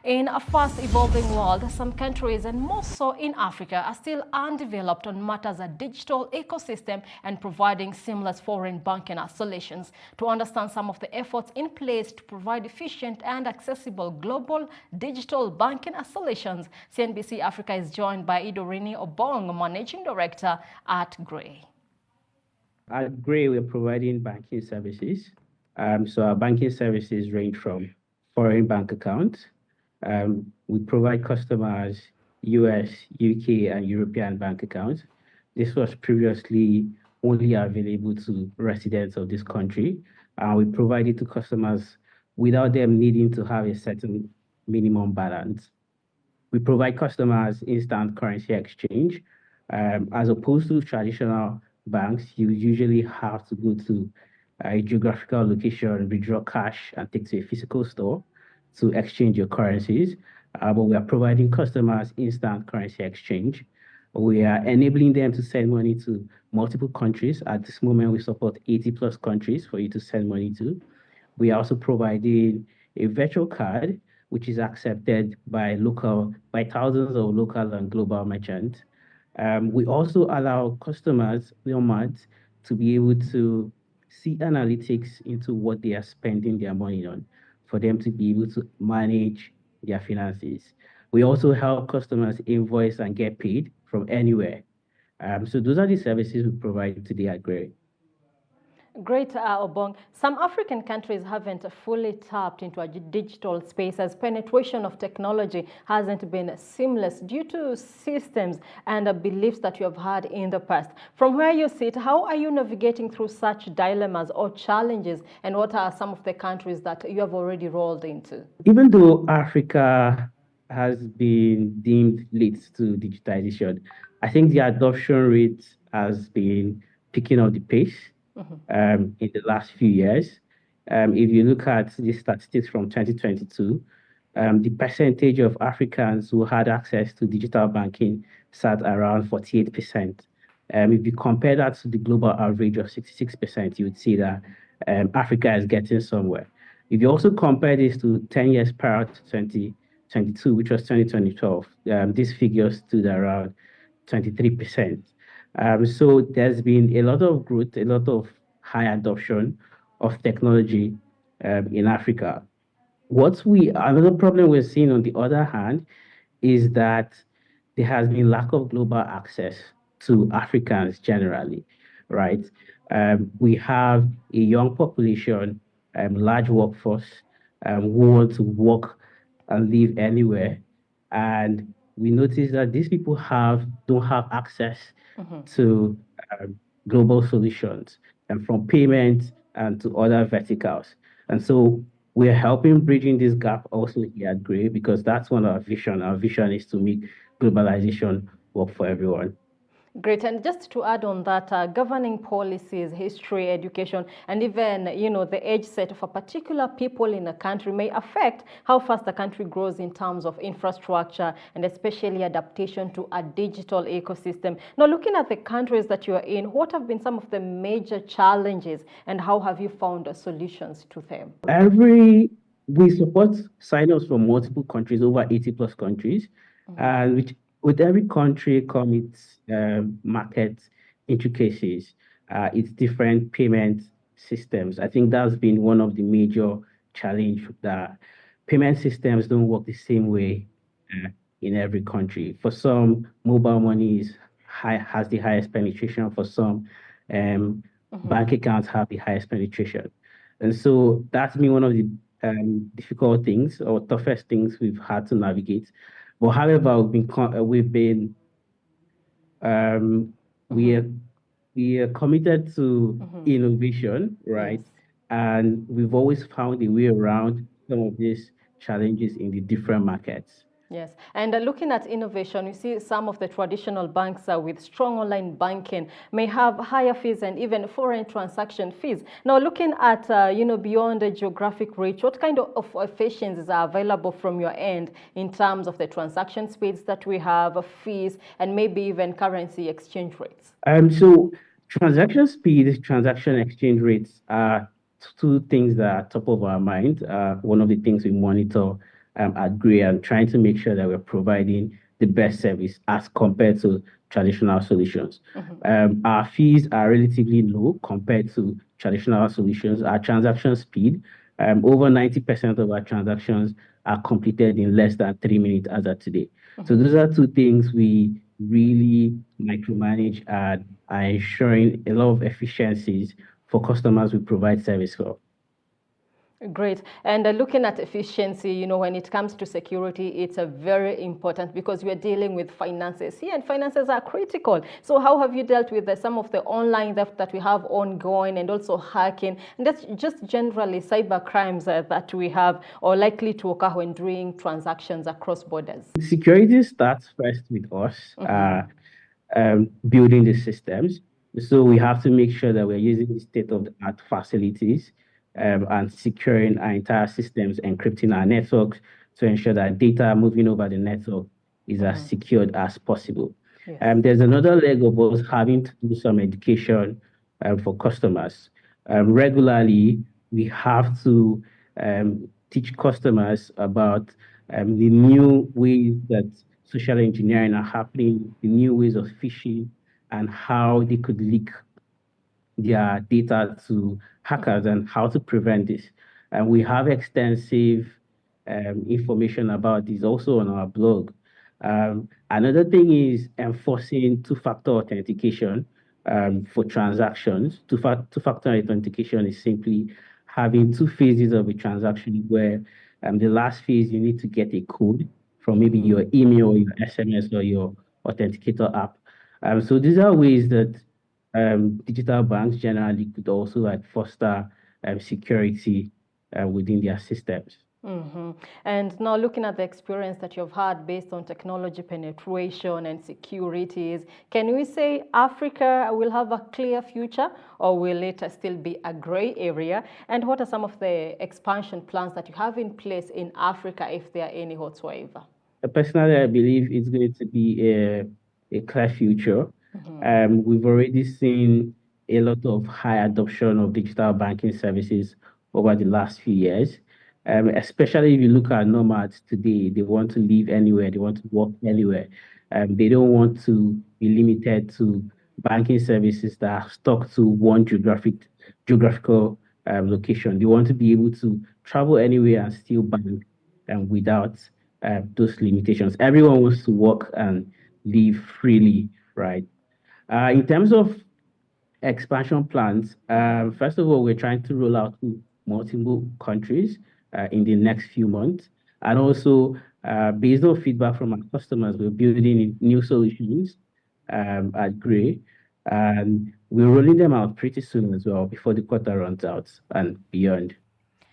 In a fast-evolving world, some countries, and more so in Africa, are still undeveloped on matters of digital ecosystem and providing seamless foreign banking solutions. To understand some of the efforts in place to provide efficient and accessible global digital banking solutions, CNBC Africa is joined by Idorenyin Obong, Managing Director at Gray. At Gray, we're providing banking services. So our banking services range from foreign bank accounts. We provide customers US, UK, and European bank accounts. This was previously only available to residents of this country. We provide it to customers without them needing to have a certain minimum balance. We provide customers instant currency exchange. As opposed to traditional banks, you usually have to go to a geographical location, withdraw cash, and take to a physical store to exchange your currencies. But we are providing customers instant currency exchange. We are enabling them to send money to multiple countries. At this moment, we support 80+ countries for you to send money to. We are also providing a virtual card, which is accepted by thousands of local and global merchants. We also allow customers, Nomads, to be able to see analytics into what they are spending their money on, for them to be able to manage their finances. We also help customers invoice and get paid from anywhere. So those are the services we provide today at Gray. Great, Obong. Some African countries haven't fully tapped into a digital space as penetration of technology hasn't been seamless due to systems and beliefs that you have had in the past. From where you sit, how are you navigating through such dilemmas or challenges, and what are some of the countries that you have already rolled into? Even though Africa has been deemed late to digitization, I think the adoption rate has been picking up the pace. In the last few years. If you look at the statistics from 2022, the percentage of Africans who had access to digital banking sat around 48%. If you compare that to the global average of 66%, you would see that Africa is getting somewhere. If you also compare this to 10 years prior to 2022, which was 2012, these figures stood around 23%. So there's been a lot of growth, a lot of high adoption of technology in Africa. Another problem we're seeing on the other hand is that there has been lack of global access to Africans generally, right? We have a young population, large workforce, who want to work and live anywhere. And we notice that these people don't have access to global solutions, and from payments and to other verticals. And so we're helping bridging this gap also here at Gray, because that's one of our vision. Our vision is to make globalization work for everyone. Great. And just to add on that, governing policies, history, education, and even, the age set of a particular people in a country may affect how fast the country grows in terms of infrastructure and especially adaptation to a digital ecosystem. Now, looking at the countries that you are in, what have been some of the major challenges and how have you found solutions to them? We support sign-ups from multiple countries, over 80+ countries, and with every country come its market intricacies, its different payment systems. I think that's been one of the major challenges, that payment systems don't work the same way in every country. For some, mobile money has the highest penetration. For some, bank accounts have the highest penetration. And so that's been one of the difficult things or toughest things we've had to navigate. But however, we are committed to innovation, right? Yes. And we've always found a way around some of these challenges in the different markets. Yes, and looking at innovation, you see some of the traditional banks with strong online banking may have higher fees and even foreign transaction fees. Now, looking at, beyond the geographic reach, what kind of efficiencies are available from your end in terms of the transaction speeds that we have, fees, and maybe even currency exchange rates? So transaction speed, transaction exchange rates are two things that are top of our mind. One of the things we monitor at Gray and trying to make sure that we're providing the best service as compared to traditional solutions. Our fees are relatively low compared to traditional solutions. Our transaction speed, over 90% of our transactions are completed in less than 3 minutes as of today. So those are two things we really micromanage and are ensuring a lot of efficiencies for customers we provide service for. Great. And looking at efficiency, when it comes to security, it's a very important because we're dealing with finances here, and finances are critical. So how have you dealt with some of the online theft that we have ongoing, and also hacking, and that's just generally cyber crimes that we have or likely to occur when doing transactions across borders? Security starts first with us. Building the systems. So we have to make sure that we're using state-of-the-art facilities and securing our entire systems, encrypting our networks to ensure that data moving over the network is as secured as possible. Yes. There's another leg of us having to do some education for customers. Regularly, we have to teach customers about the new ways that social engineering are happening, the new ways of phishing, and how they could leak their data to hackers and how to prevent this. And we have extensive information about this also on our blog. Another thing is enforcing two-factor authentication for transactions. Two-factor authentication is simply having two phases of a transaction where the last phase you need to get a code from maybe your email or your SMS or your authenticator app. So these are ways that digital banks generally could also foster security within their systems. And now looking at the experience that you've had based on technology penetration and securities, can we say Africa will have a clear future, or will it still be a gray area? And what are some of the expansion plans that you have in place in Africa, if there are any whatsoever? Personally, I believe it's going to be a clear future. We've already seen a lot of high adoption of digital banking services over the last few years. Especially if you look at nomads today, they want to live anywhere, they want to work anywhere. They don't want to be limited to banking services that are stuck to one geographical location. They want to be able to travel anywhere and still bank without those limitations. Everyone wants to work and live freely, right? In terms of expansion plans, first of all, we're trying to roll out to multiple countries in the next few months. And also, based on feedback from our customers, we're building new solutions at Gray. And we're rolling them out pretty soon as well before the quarter runs out and beyond.